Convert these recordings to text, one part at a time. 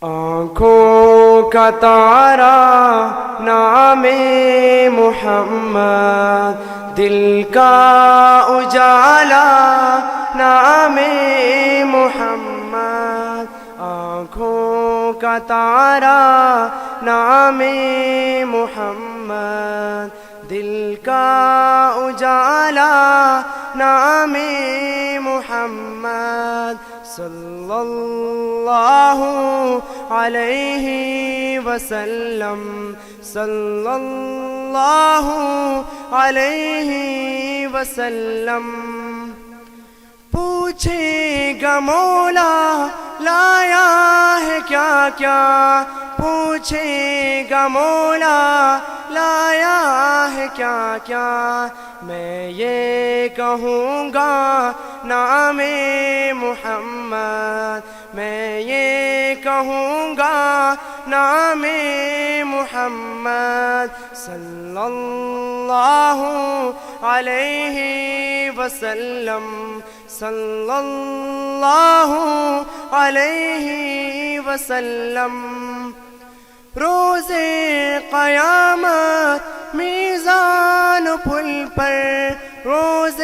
آنکھوں کا تارا نام محمد، دل کا اجالا نام محمد، آنکھوں کا تارا نام محمد، دل کا اجالا نام محمد، صلی اللہ علیہ وسلم، صلی اللہ علیہ وسلم۔ پوچھے گا مولا لایا ہے کیا کیا، پوچھے گا مولا لایا ہے کیا کیا، میں یہ کہوں گا نام محمد، میں یہ کہوں گا نام محمد، صلی اللہ علیہ وسلم، صلی اللہ علیہ وسلم۔ روز قیامت میزان پل پر، روز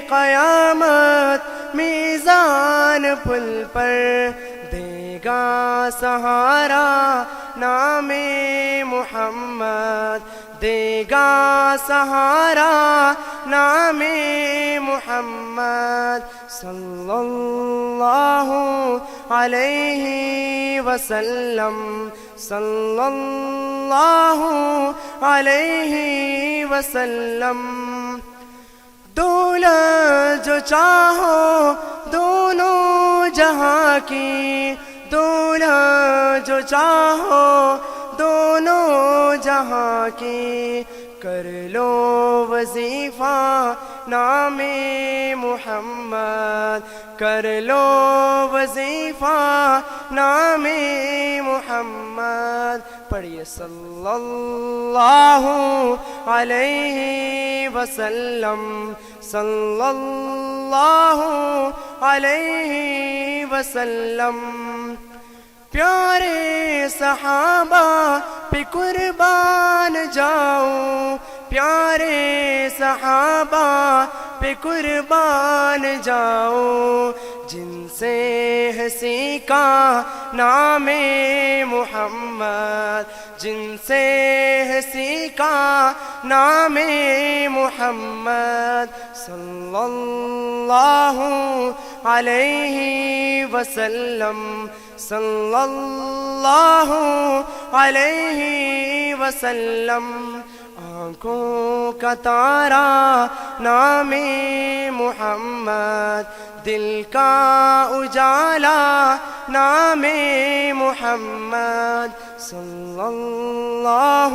قیامت میزان پل پر، دے گا سہارا نام محمد، دے گا سہارا نام محمد، صلی اللہ علیہ وسلم، صلی اللہ علیہ وسلم۔ دولت جو چاہو دونوں جہاں کی، دولت جو چاہو دونوں جہاں کی، کر لو وظیفہ نام محمد، کر لو وظیفہ نام محمد، پڑھیے صلی اللہ علیہ وسلم، صلی اللہ علیہ وسلم۔ پیارے صحابہ پہ قربان جاؤں، پیارے صحابہ پہ قربان جاؤں، جن سے ہے سیکھا نام محمد، جن سے ہے سیکھا نام محمد، صلی اللہ علیہ وسلم، صلی اللہ علیہ وسلم۔ آنکھوں کا تارا نام محمد، دل کا اجالا نام محمد، صلی اللہ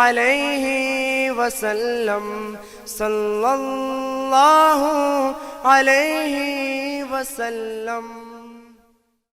علیہ وسلم، صلی اللہ علیہ وسلم۔